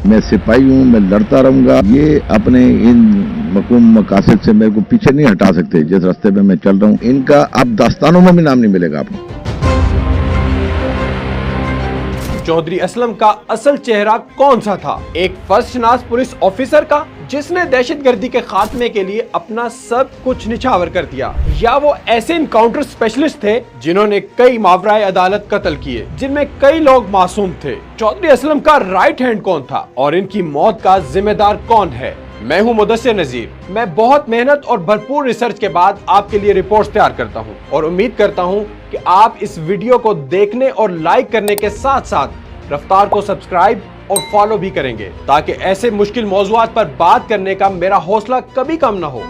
मैं सिपाही हूँ, मैं लड़ता रहूंगा। ये अपने इन मकूम मकासद से मेरे को पीछे नहीं हटा सकते। जिस रास्ते पे मैं चल रहा हूँ, इनका अब दास्तानों में भी नाम नहीं मिलेगा आपको। चौधरी असलम का असल चेहरा कौन सा था? एक फर्शनास पुलिस ऑफिसर का जिसने दहशतगर्दी के खात्मे के लिए अपना सब कुछ निछावर कर दिया, या वो ऐसे इनकाउंटर स्पेशलिस्ट थे जिन्होंने कई मावराए अदालत कत्ल किए जिनमें कई लोग मासूम थे? चौधरी असलम का राइट हैंड कौन था और इनकी मौत का जिम्मेदार कौन है? मैं हूं मुदस्सिर नजीर। मैं बहुत मेहनत और भरपूर रिसर्च के बाद आपके लिए रिपोर्ट्स तैयार करता हूं और उम्मीद करता हूं कि आप इस वीडियो को देखने और लाइक करने के साथ साथ रफ्तार को सब्सक्राइब और फॉलो भी करेंगे, ताकि ऐसे मुश्किल मौज़ूआत पर बात करने का मेरा हौसला कभी कम ना हो।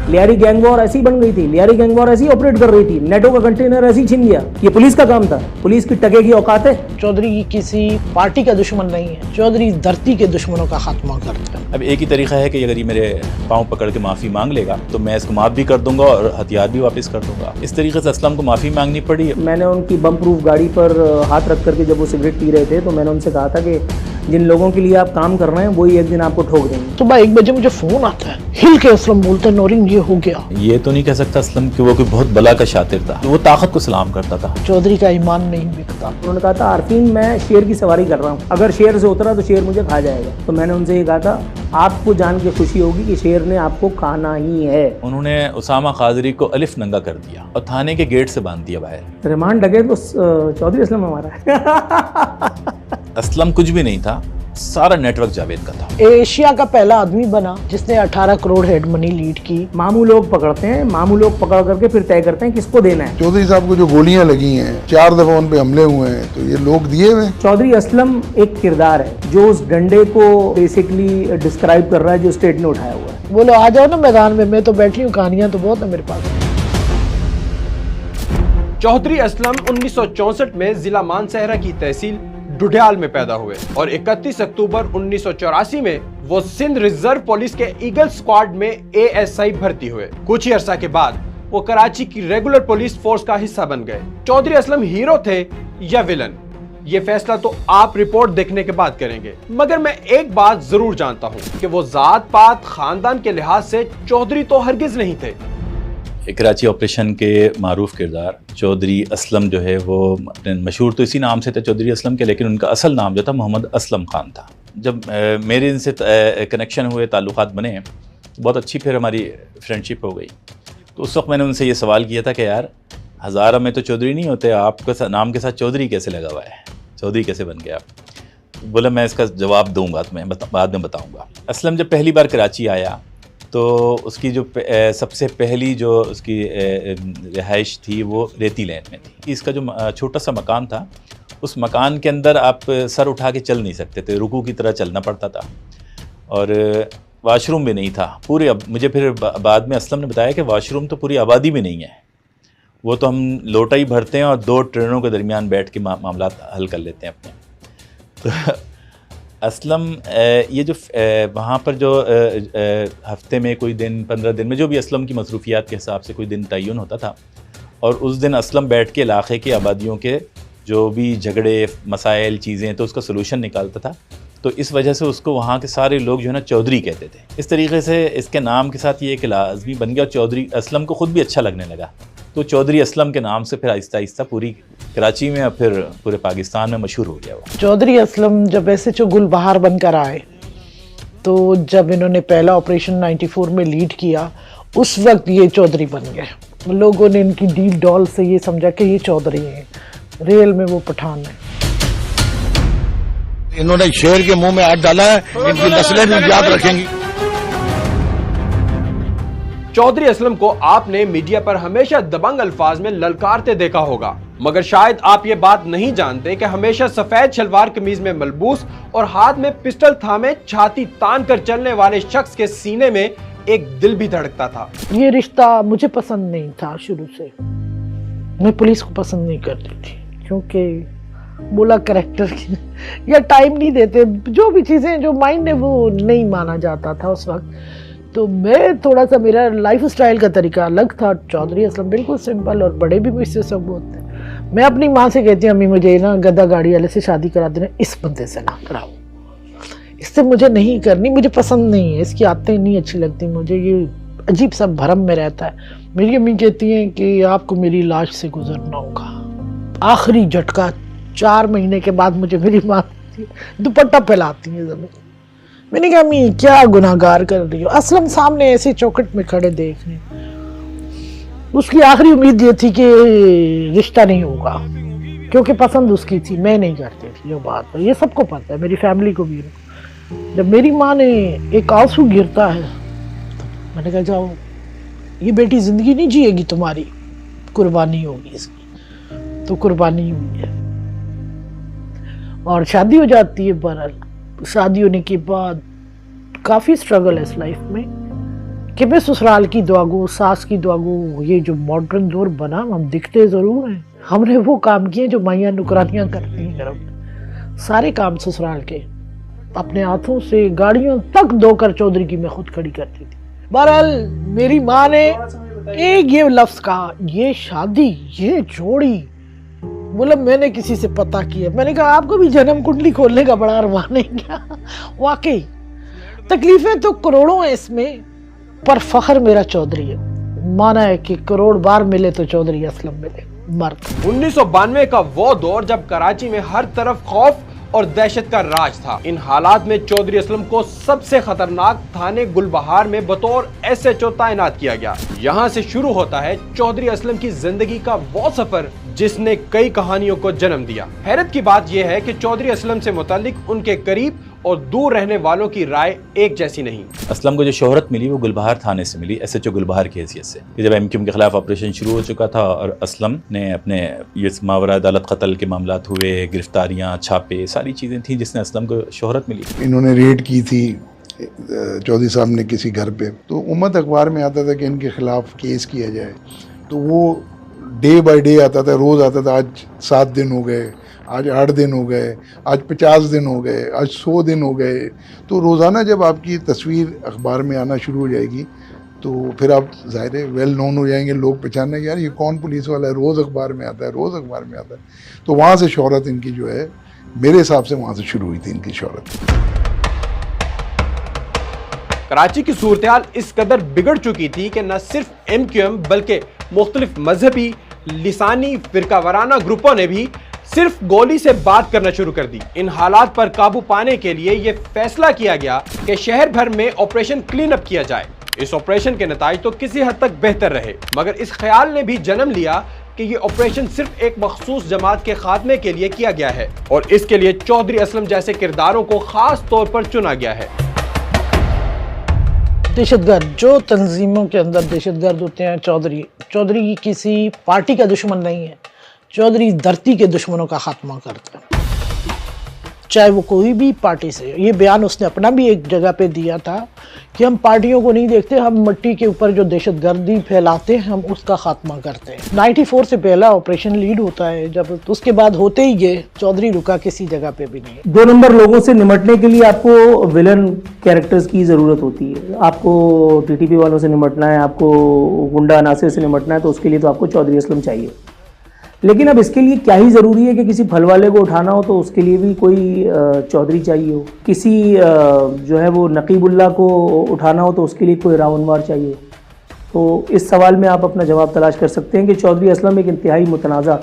लियारी गैंग वॉर ऐसी बन गई थी, लियारी गैंग वॉर ऐसी ऑपरेट कर रही थी, नेटो का कंटेनर ऐसी छीन गया। ये पुलिस का काम था, पुलिस की टके की औकात है। चौधरी किसी पार्टी का दुश्मन नहीं है, चौधरी धरती के दुश्मनों का खात्मा करता है। अब एक ही तरीका है कि अगर ये मेरे पाँव पकड़ के माफ़ी मांग लेगा तो मैं इसको माफ़ भी कर दूंगा और हथियार भी वापस कर दूंगा। इस तरीके से असलम को माफ़ी मांगनी पड़ी। मैंने उनकी बम प्रूफ गाड़ी पर हाथ रख करके जब वो सिगरेट पी रहे थे तो मैंने उनसे कहा था कि जिन लोगों के लिए आप काम कर रहे हैं वही एक दिन आपको ठोक देंगे। सुबह 1 बजे मुझे फोन आता है, हिल के असलम बोलते हैं नौरीन ये हो गया। ये तो नहीं कह सकता असलम कि वो कोई बहुत बला का शातिर था, वो ताकत को सलाम करता था। चौधरी का ईमान नहीं बिकता। उन्होंने कहा था आरफीन मैं शेर की सवारी कर रहा हूँ, अगर शेर से उतरा तो शेर मुझे खा जाएगा। तो मैंने उनसे ये कहा था आपको जान के खुशी होगी कि शेर ने आपको खाना ही है। उन्होंने उसामा खाजरी को अलिफ नंगा कर दिया और थाने के गेट से बांध दिया बाहर। रिमांड लगे तो चौधरी असलम हमारा है। असलम कुछ भी नहीं था, सारा नेटवर्क जावेद का था। एशिया का पहला आदमी बना जिसने 18 करोड़ हेड मनी लीड की। मामू लोग पकड़ते हैं, मामू लोग पकड़ करके फिर तय करते हैं किसको देना है। चौधरी साहब को जो गोलियां लगी हैं, 4 दफा उन पे हमले हुए हैं, तो ये लोग दिए हुए। चौधरी असलम एक किरदार है जो उस डंडे को बेसिकली डिस्क्राइब कर रहा है जो स्टेट ने उठाया हुआ है। बोलो आ जाओ ना मैदान में, मैं तो बैठी हूँ, कहानियां तो बहुत है मेरे पास। चौधरी असलम 1964 में जिला मानसहरा की तहसील डुडियाल में पैदा हुए और 31 अक्टूबर 1984 में वो सिंध रिजर्व पुलिस के ईगल स्क्वाड में एएसआई भर्ती हुए। कुछ ही अरसा के बाद वो कराची की रेगुलर पुलिस फोर्स का हिस्सा बन गए। चौधरी असलम हीरो थे या विलन, ये फैसला तो आप रिपोर्ट देखने के बाद करेंगे, मगर मैं एक बात जरूर जानता हूँ कि वो जात पात खानदान के लिहाज से चौधरी तो हरगिज नहीं थे। कराची ऑपरेशन के मारूफ किरदार चौधरी असलम जो है वो मशहूर तो इसी नाम से थे चौधरी असलम के, लेकिन उनका असल नाम जो था मोहम्मद असलम खान था। जब मेरे इनसे कनेक्शन हुए, ताल्लुकात बने, तो बहुत अच्छी फिर हमारी फ्रेंडशिप हो गई। तो उस वक्त मैंने उनसे ये सवाल किया था कि यार हज़ारा में तो चौधरी नहीं होते, आपका नाम के साथ चौधरी कैसे लगा हुआ है, चौधरी कैसे बन गया आप? बोला मैं इसका जवाब दूँगा, मैं बाद में बताऊँगा। असलम जब पहली बार कराची आया तो उसकी जो सबसे पहली जो उसकी रिहाइश थी वो रेती लैन में थी। इसका जो छोटा सा मकान था, उस मकान के अंदर आप सर उठा के चल नहीं सकते थे, रुकू की तरह चलना पड़ता था, और वाशरूम भी नहीं था पूरे। मुझे फिर बाद में असलम ने बताया कि वाशरूम तो पूरी आबादी में नहीं है, वो तो हम लोटा ही भरते हैं और 2 ट्रेनों के दरमियान बैठ के मामला हल कर लेते हैं अपने। तो असलम ये जो वहाँ पर जो हफ्ते में कोई दिन, 15 दिन में जो भी असलम की मसरूफियात के हिसाब से कोई दिन तयन होता था, और उस दिन असलम बैठ के इलाक़े के आबादियों के जो भी झगड़े मसाइल चीज़ें तो उसका सलूशन निकालता था। तो इस वजह से उसको वहाँ के सारे लोग जो है ना चौधरी कहते थे। इस तरीके से इसके नाम के साथ ये एक लाज़मी बन गया और चौधरी असलम को ख़ुद भी अच्छा लगने लगा। तो चौधरी असलम के नाम से फिर आहिस्ता आहिस्ता पूरी कराची में और फिर पूरे पाकिस्तान में मशहूर हो गया वो। चौधरी असलम जब ऐसे जो गुलबहार बनकर आए, तो जब इन्होंने पहला ऑपरेशन 94 में लीड किया, उस वक्त ये चौधरी बन गए। लोगों ने इनकी डील डॉल से ये समझा कि ये चौधरी हैं, रियल में वो पठान है। इन्होंने शेर के मुंह में हाथ डाला है, इनकी नस्लें भी याद रखेंगी। चौधरी असलम को आपने मीडिया पर हमेशा दबंग अल्फाज में ललकारते देखा होगा, मगर शायद आप ये बात नहीं जानते कि हमेशा सफेद शलवार कमीज में मलबूस और हाथ में पिस्टल थामे छाती तान कर चलने वाले शख्स के सीने में एक दिल भी धड़कता था। ये रिश्ता मुझे पसंद नहीं था शुरू से। मैं पुलिस को पसंद नहीं करती थी क्योंकि बोला करेक्टर या टाइम नहीं देते, जो भी चीजें जो माइंड है वो नहीं माना जाता था उस वक्त। तो मैं थोड़ा सा, मेरा लाइफ स्टाइल का तरीका अलग था। चौधरी असलम बिल्कुल सिंपल, और बड़े भी मुझसे सब होते। मैं अपनी माँ से कहती हूँ अम्मी मुझे ना गधा गाड़ी वाले से शादी करा देना, इस बंदे से ना कराओ, इससे मुझे नहीं करनी, मुझे पसंद नहीं है, इसकी आदतें नहीं अच्छी लगती मुझे, ये अजीब सा भरम में रहता है। मेरी अम्मी कहती हैं कि आपको मेरी लाश से गुजरना होगा। आखिरी झटका 4 महीने के बाद मुझे मेरी माँ दुपट्टा फैलाती है जमीन। मैंने कहा अम्मी क्या गुनाहगार कर रही हो। असलम सामने ऐसे चौखट में खड़े देख रहे, उसकी आखिरी उम्मीद ये थी कि रिश्ता नहीं होगा, क्योंकि पसंद उसकी थी, मैं नहीं करती थी। जो बात है ये सबको पता है, मेरी फैमिली को भी। जब मेरी माँ ने एक आंसू गिरता है तो मैंने कहा जाओ, ये बेटी जिंदगी नहीं जिएगी तुम्हारी, कुर्बानी होगी इसकी। तो कुर्बानी हुई है और शादी हो जाती है। बहरहाल शादी होने के बाद काफ़ी स्ट्रगल है इस लाइफ में कि मैं ससुराल की दुआ गो, सास की दुआ गो। ये जो मॉडर्न दौर बना, हम दिखते ज़रूर हैं, हमने वो काम किए जो माइयाँ नुकरानियाँ करती हैं घर में। सारे काम ससुराल के अपने हाथों से गाड़ियों तक धोकर चौधरी की मैं खुद खड़ी करती थी। बहरहाल मेरी माँ ने एक ये लफ्ज़ कहा, ये शादी, ये जोड़ी, बोला मैंने किसी से पता किया। मैंने कहा आपको भी जन्म कुंडली खोलने का बड़ा अरमान है क्या? वाकई तकलीफें तो करोड़ों हैं इसमें, पर फख्र मेरा चौधरी है। माना है कि करोड़ बार मिले तो चौधरी असलम मिले, मर्द। 1992 का वो दौर जब कराची में हर तरफ खौफ और दहशत का राज था। इन हालात में चौधरी असलम को सबसे खतरनाक थाने गुलबहार में बतौर SHO तैनात किया गया। यहाँ से शुरू होता है चौधरी असलम की जिंदगी का वो सफर जिसने कई कहानियों को जन्म दिया। हैरत की बात यह है कि चौधरी असलम से मुतालिक उनके करीब और दूर रहने वालों की राय एक जैसी नहीं। असलम को जो शोहरत मिली वो गुलबहार थाने से मिली, SHO गुलबहार की हैसियत से। कि जब MQM के खिलाफ ऑपरेशन शुरू हो चुका था और असलम ने अपने ये मावरा अदालत कत्ल के मामलात हुए, गिरफ्तारियाँ, छापे, सारी चीज़ें थी जिसने असलम को शोहरत मिली। इन्होंने रेड की थी चौधरी साहब ने किसी घर पे, तो उम्मत अखबार में आता था कि इनके खिलाफ केस किया जाए, तो वो डे बाय डे आता था, रोज़ आता था। आज 7 दिन हो गए, आज 8 दिन हो गए, आज 50 दिन हो गए, आज 100 दिन हो गए। तो रोज़ाना जब आपकी तस्वीर अखबार में आना शुरू हो जाएगी तो फिर आप ज़ाहिर है वेल नोन हो जाएंगे, लोग पहचानने यार ये कौन पुलिस वाला है, रोज़ अखबार में आता है, रोज़ अखबार में आता है। तो वहाँ से शोहरत इनकी जो है, मेरे हिसाब से वहाँ से शुरू हुई थी इनकी शोहरत। कराची की सूरत इस कदर बिगड़ चुकी थी कि न सिर्फ MQM बल्कि मुख्तलिफ मजहबी, लिसानी, फिरकावाराना ग्रुपों ने भी सिर्फ गोली से बात करना शुरू कर दी। इन हालात पर काबू पाने के लिए यह फैसला किया गया कि शहर भर में ऑपरेशन क्लीन अप किया जाए। इस ऑपरेशन के नताइज तो किसी हद तक बेहतर रहे, मगर इस ख्याल ने भी जन्म लिया कि ये ऑपरेशन सिर्फ एक मखसूस जमात के खात्मे के लिए किया गया है और इसके लिए चौधरी असलम जैसे किरदारों को खास तौर पर चुना गया है। दहशतगर्द, जो तंजीमों के अंदर दहशतगर्द होते हैं, चौधरी किसी पार्टी का दुश्मन नहीं है, चौधरी धरती के दुश्मनों का खात्मा करता है, चाहे वो कोई भी पार्टी से। ये बयान उसने अपना भी एक जगह पे दिया था कि हम पार्टियों को नहीं देखते, हम मिट्टी के ऊपर जो दहशतगर्दी फैलाते हैं हम उसका खात्मा करते हैं। 94 से पहला ऑपरेशन लीड होता है जब, तो उसके बाद होते ही ये चौधरी रुका किसी जगह पे भी नहीं। 2 नंबर लोगों से निपटने के लिए आपको विलन कैरेक्टर्स की ज़रूरत होती है। आपको TTP वालों से निपटना है, आपको गुंडा अनासिर से निपटना है, तो उसके लिए तो आपको चौधरी असलम चाहिए। लेकिन अब इसके लिए क्या ही ज़रूरी है कि किसी फल वाले को उठाना हो तो उसके लिए भी कोई चौधरी चाहिए हो, किसी जो है वो नकीबुल्ला को उठाना हो तो उसके लिए कोई रावणवार चाहिए। तो इस सवाल में आप अपना जवाब तलाश कर सकते हैं कि चौधरी असलम एक इंतहाई मुतनाज़ा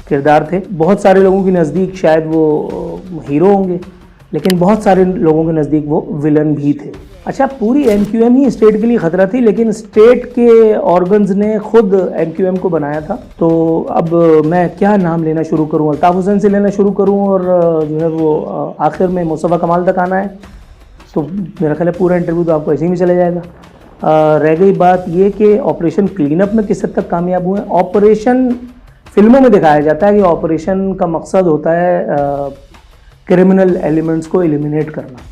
किरदार थे। बहुत सारे लोगों के नज़दीक शायद वो हीरो होंगे, लेकिन बहुत सारे लोगों के नज़दीक वो विलन भी थे। अच्छा, पूरी MQM ही स्टेट के लिए ख़तरा थी, लेकिन स्टेट के ऑर्गन्स ने खुद MQM को बनाया था। तो अब मैं क्या नाम लेना शुरू करूं, अल्ताफ़ हुसैन से लेना शुरू करूं और जो है वो आखिर में मुस्तफ़ा कमाल तक आना है, तो मेरा ख्याल है पूरा इंटरव्यू तो आपको ऐसे ही में चला जाएगा। रह गई बात ये कि ऑपरेशन क्लीनअप में किस हद तक कामयाब हुए। ऑपरेशन फिल्मों में दिखाया जाता है कि ऑपरेशन का मकसद होता है क्रिमिनल एलिमेंट्स को एलिमिनेट करना।